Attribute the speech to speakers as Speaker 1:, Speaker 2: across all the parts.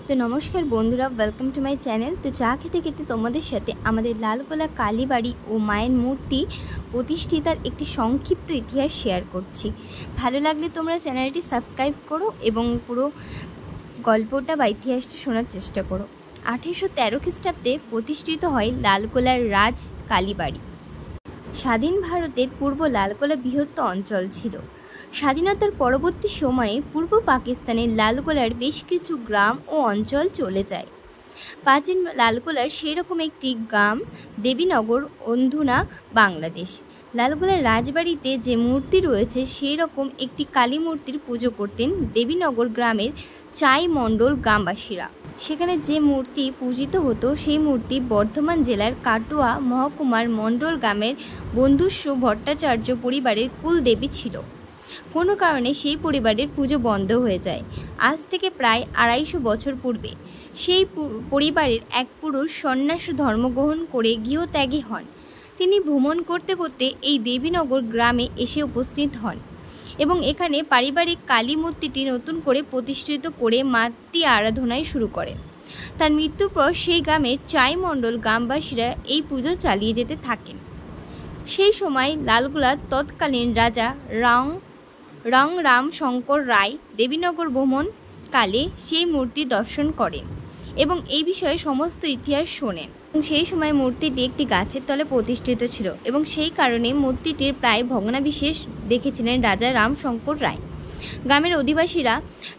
Speaker 1: তো নমস্কার বন্ধুরা, ওয়েলকাম টু মাই চ্যানেল। তো চা খেতে খেতে তোমাদের সাথে আমাদের লালগোলা কালীবাড়ি ও মায়ের মূর্তি প্রতিষ্ঠিতার একটি সংক্ষিপ্ত ইতিহাস শেয়ার করছি। ভালো লাগলে তোমরা চ্যানেলটি সাবস্ক্রাইব করো এবং পুরো গল্পটা বা ইতিহাসটা শোনার চেষ্টা করো। 1813 খ্রিস্টাব্দে প্রতিষ্ঠিত হয় লালগোলার রাজ কালীবাড়ি। স্বাধীন ভারতের পূর্ব লালগোলা বৃহত্তর অঞ্চল ছিল। স্বাধীনতার পরবর্তী সময়ে পূর্ব পাকিস্তানের লালগোলার বেশ কিছু গ্রাম ও অঞ্চল চলে যায়। প্রাচীন লালগোলার সেরকম একটি গ্রাম দেবীনগর, অন্ধুনা, বাংলাদেশ। লালগোলার রাজবাড়িতে যে মূর্তি রয়েছে সেই রকম একটি কালী মূর্তির পুজো করতেন দেবীনগর গ্রামের চাই মণ্ডল গ্রামবাসীরা। সেখানে যে মূর্তি পূজিত হতো সেই মূর্তি বর্ধমান জেলার কাটোয়া মহকুমার মণ্ডল গ্রামের বন্ধুস্ব ভট্টাচার্য পরিবারের কুলদেবী ছিল। কোনো কারণে সেই পরিবারের পুজো বন্ধ হয়ে যায়। আজ থেকে প্রায় 250 বছর পূর্বে সেই পরিবারের এক পুরুষ সন্ন্যাস ধর্মগ্রহণ করে গৃহত্যাগী হন। তিনি ভ্রমণ করতে করতে এই দেবীনগর গ্রামে এসে উপস্থিত হন এবং এখানে পারিবারিক কালী মূর্তিটি নতুন করে প্রতিষ্ঠিত করে মাতৃ আরাধনায় শুরু করেন। তার মৃত্যুর পর সেই গ্রামের চাই মণ্ডল গ্রামবাসীরা এই পুজো চালিয়ে যেতে থাকেন। সেই সময় লালগোলার তৎকালীন রাজা রাম শঙ্কর রায় দেবীনগর ভ্রমণকালে সেই মূর্তি দর্শন করেন এবং এই বিষয়ে সমস্ত ইতিহাস শোনেন। সেই সময় মূর্তিটি একটি গাছের তলে প্রতিষ্ঠিত ছিল এবং সেই কারণে মূর্তিটির প্রায় ভগ্নাবিশেষ দেখেছিলেন রাজা রামশঙ্কর রায়। গ্রামের অধিবাসীরা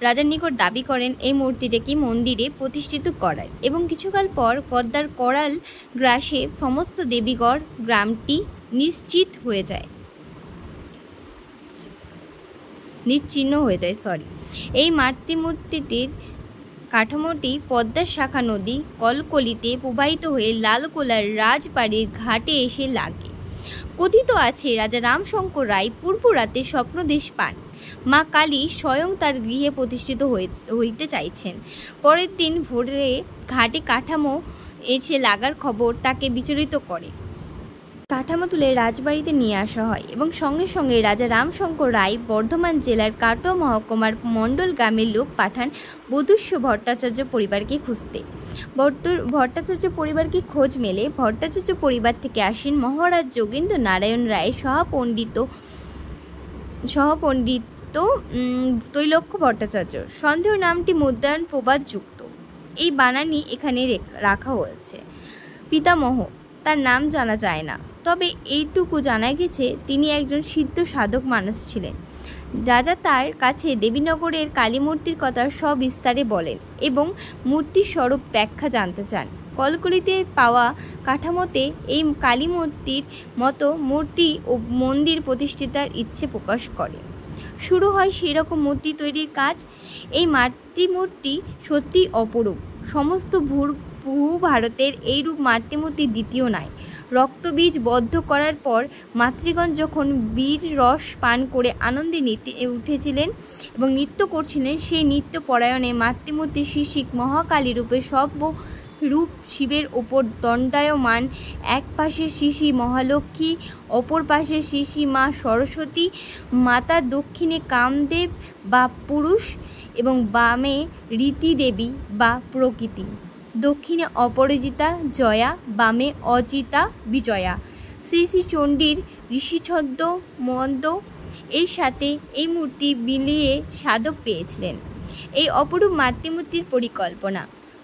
Speaker 1: রাজার নিকট দাবি করেন এই মূর্তিটিকে মন্দিরে প্রতিষ্ঠিত করার এবং কিছুকাল পর পদ্মার করাল গ্রাসে সমস্ত দেবীগড় গ্রামটি নিশ্চিহ্ন হয়ে যায়। এই মাতৃমূর্তিটির কাঠামোটি পদ্মার শাখা নদী কলকলিতে প্রবাহিত হয়ে লালগোলার রাজবাড়ির ঘাটে এসে লাগে। কথিত আছে রাজা রামশঙ্কর রায় পূর্ব রাতে স্বপ্নদেশ পান, মা কালী স্বয়ং তার গৃহে প্রতিষ্ঠিত হইতে চাইছেন। পরের দিন ভোরে ঘাটে কাঠামো এসে লাগার খবর তাকে বিচলিত করে। কাঠামো তুলে রাজবাড়িতে নিয়ে আসা হয় এবং সঙ্গে সঙ্গে রাজা রামশঙ্কর রায় বর্ধমান জেলার কাটোয়া মহকুমার মণ্ডল গ্রামের লোক পাঠান বধূস্ব ভট্টাচার্য পরিবারকে খুঁজতে। ভট্টাচার্য পরিবারকে খোঁজ মেলে ভট্টাচার্য পরিবার থেকে আসেন মহারাজ যোগেন্দ্র নারায়ণ রায় সহপণ্ডিত তৈলক্ষ্য ভট্টাচার্য। সন্দেহ নামটি মুদ্রায়ণ প্রবাদ যুক্ত। এই বানানই এখানে রাখা হয়েছে। পিতামহ তার নাম জানা যায় না, তবে এইটুকু জানা গেছে তিনি একজন সিদ্ধ সাধক মানুষ ছিলেন। রাজা তার কাছে দেবীনগরের কালী মূর্তির কথা সবিস্তারে বলেন এবং মূর্তির স্বরূপ ব্যাখ্যা জানতে চান। কলকলিতে পাওয়া কাঠামোতে এই কালী মূর্তির মতো মূর্তি ও মন্দির প্রতিষ্ঠিতার ইচ্ছে প্রকাশ করে। শুরু হয় সেই রকম মূর্তি তৈরির কাজ। এই মাতৃমূর্তি সত্যি অপরূপ। সমস্ত ভারতের এইরূপ মাতৃমূর্তি দ্বিতীয় নাই। রক্তবীজ বদ্ধ করার পর মাতৃগণ যখন বীর রস পান করে আনন্দে উঠেছিলেন এবং নৃত্য করছিলেন, সেই নৃত্য পরায়ণে মাতৃমূর্তি শিশিক মহাকালী রূপে সব রূপ শিবের ওপর দণ্ডায়মান। এক পাশে শিশি মহালক্ষ্মী, অপর পাশে শিশি মা সরস্বতী, মাতা দক্ষিণে কামদেব বা পুরুষ এবং বামে রীতি দেবী বা প্রকৃতি, দক্ষিণে অপরাজিতা জয়া, বামে অজিতা বিজয়া, শ্রী শ্রী চণ্ডীর ঋষিছদ্ম মন্দ। এর সাথে এই মূর্তি বিলিয়ে সাধক পেয়েছিলেন। এই অপরূপ মাতৃমূর্তির পরিকল্পনা।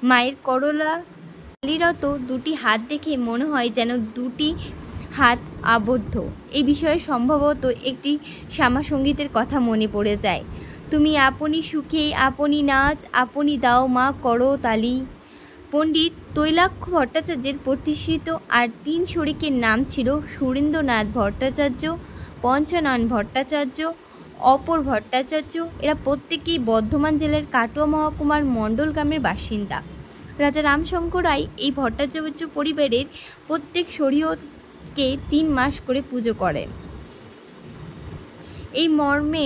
Speaker 1: মায়ের করলালিরত দুটি হাত দেখে মনে হয় যেন দুটি হাত আবদ্ধ। এই বিষয়ে সম্ভবত একটি শ্যামাসঙ্গীতের কথা মনে পড়ে যায়। তুমি আপনি সুখে আপনি নাচ, আপনি দাও মা করো তালি। পণ্ডিত তৈলাক্ষ্য ভট্টাচার্যের প্রতিষ্ঠিত আর 3 শরিকের নাম ছিল সুরেন্দ্রনাথ ভট্টাচার্য, পঞ্চানন ভট্টাচার্য, অপর ভট্টাচার্য। এরা প্রত্যেকেই বর্ধমান জেলার কাটোয়া মহকুমার মণ্ডল গ্রামের বাসিন্দা। রাজা রামশঙ্কর রায় এই ভট্টাচার্য পরিবারের প্রত্যেক শরীয়কে 3 মাস করে পুজো করেন। এই মর্মে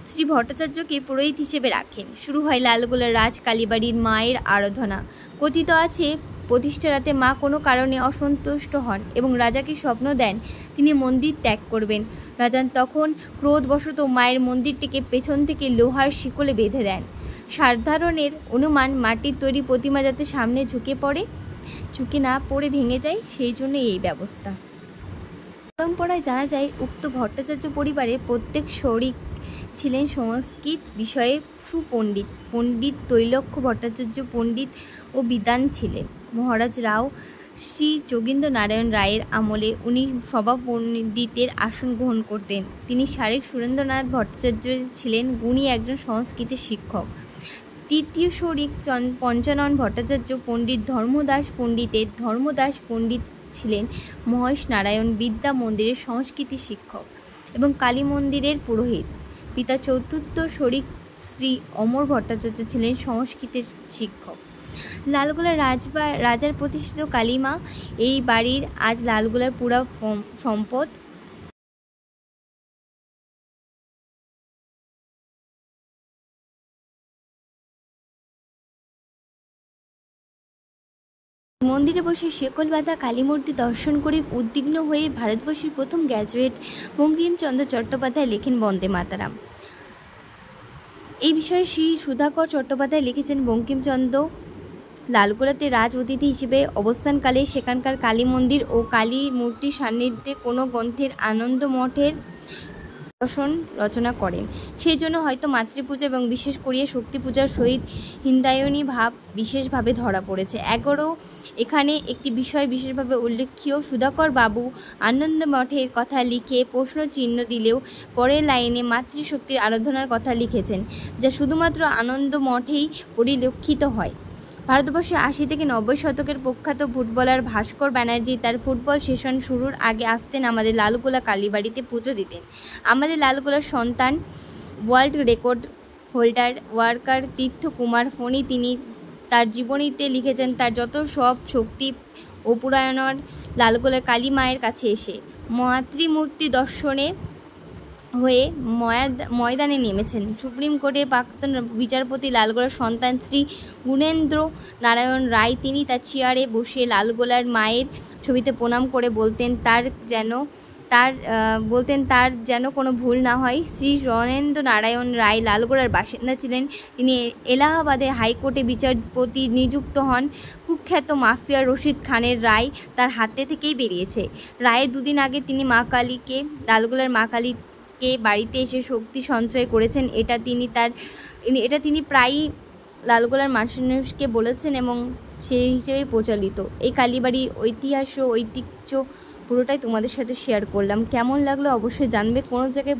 Speaker 1: শ্রী ভট্টাচার্যকে পুরোহিত হিসেবে রাখেন। শুরু হয় লালগোলার রাজ কালীবাড়ির মায়ের আরাধনা। কথিত আছে প্রতিষ্ঠা রাতে মা কোনো কারণে অসন্তুষ্ট হন এবং রাজাকে স্বপ্ন দেন তিনি মন্দির ত্যাগ করবেন। রাজা তখন ক্রোধবশত মায়ের মন্দিরটিকে পেছন থেকে লোহার শিকলে বেঁধে দেন। সাধারণের অনুমান মাটির তৈরি প্রতিমা যাতে সামনে ঝুঁকে না পড়ে ভেঙে যায়, সেই জন্য এই ব্যবস্থা। পরম্পরায় জানা যায় উক্ত ভট্টাচার্য পরিবারের প্রত্যেক শরিক ছিলেন সংস্কৃত বিষয়ে সুপণ্ডিত। পণ্ডিত তৈলক্য ভট্টাচার্য পণ্ডিত ও বিদ্বান ছিলেন। মহারাজ রাও শ্রী যোগীন্দ্র নারায়ণ রায়ের আমলে উনি সভা পণ্ডিতের আসন গ্রহণ করতেন। তিনি শারেক সুরেন্দ্রনাথ ভট্টাচার্য ছিলেন গুণী একজন সংস্কৃতের শিক্ষক। তৃতীয় শরিক পঞ্চানন ভট্টাচার্য পণ্ডিত ধর্মদাস পণ্ডিত ছিলেন মহেশ নারায়ণ বিদ্যা মন্দিরের সংস্কৃতি শিক্ষক এবং কালী মন্দিরের পুরোহিত। পিতা চতুর্থ শরিক শ্রী অমর ভট্টাচার্য ছিলেন সংস্কৃতের শিক্ষক। লালগোলা রাজার প্রতিষ্ঠিত কালীমা এই বাড়ির আজ লালগোলার পুরা সম্পদ। মন্দিরে বসে শেকল বাঁধা কালীমূর্তি দর্শন করে উদ্বিগ্ন হয়ে ভারতবর্ষের প্রথম গ্র্যাজুয়েট বঙ্কিমচন্দ্র চট্টোপাধ্যায় লেখেন বন্দে মাতরম। এই বিষয়ে শ্রী সুধাকর চট্টোপাধ্যায় লিখেছেন, বঙ্কিমচন্দ্র লালগোলাতে রাজ অতিথি হিসেবে অবস্থানকালে সেখানকার কালী মন্দির ও কালী মূর্তির সান্নিধ্যে কোনো গ্রন্থের আনন্দ মঠের দর্শন রচনা করেন। সেই জন্য হয়তো মাতৃপূজা এবং বিশেষ করিয়া শক্তি পূজার সহিত হিন্দায়নী ভাব বিশেষভাবে ধরা পড়েছে। এখানে একটি বিষয় বিশেষভাবে উল্লেখ্য, সুধাকর বাবু আনন্দ মঠের কথা লিখে প্রশ্ন চিহ্ন দিলেও পরের লাইনে মাতৃশক্তির আরাধনার কথা লিখেছেন, যা শুধুমাত্র আনন্দ মঠেই পরিলক্ষিত হয়। ভারতবর্ষে 80 থেকে 90 শতকের প্রখ্যাত ফুটবলার ভাস্কর ব্যানার্জি তার ফুটবল সেশন শুরুর আগে আসতেন আমাদের লালগোলা কালীবাড়িতে পুজো দিতেন। আমাদের লালগোলার সন্তান ওয়ার্ল্ড রেকর্ড হোল্ডার ওয়ার্কার তীর্থ কুমার ফণী তিনি তার জীবনীতে লিখেছেন, তার যত সব শক্তি ও পুরায়ণর লালগোলার কালী মায়ের কাছে এসে মাতৃমূর্তি দর্শনে হয়ে ময়দানে নেমেছেন। সুপ্রিম কোর্টের প্রাক্তন বিচারপতি লালগোলার সন্তান শ্রী গুণেন্দ্র নারায়ণ রায় তিনি তার চেয়ারে বসে লালগোলার মায়ের ছবিতে প্রণাম করে বলতেন তার যেন কোনো ভুল না হয়। শ্রী রণেন্দ্র নারায়ণ রায় লালগোলার বাসিন্দা ছিলেন। তিনি এলাহাবাদের হাইকোর্টে বিচারপতি নিযুক্ত হন। কুখ্যাত মাফিয়া রশিদ খানের রায় তার হাতে থেকেই বেরিয়েছে। রায়ের দুদিন আগে তিনি লালগোলার মা কালীকে বাড়িতে এসে শক্তি সঞ্চয় করেছেন, এটা তিনি প্রায়ই লালগোলার মানুষকে বলেছেন এবং সেই হিসেবেই প্রচলিত। এই কালীবাড়ির ঐতিহ্য পুরোটাই তোমাদের সাথে শেয়ার করলাম। কেমন লাগলো অবশ্যই জানবে। কোনো জায়গায়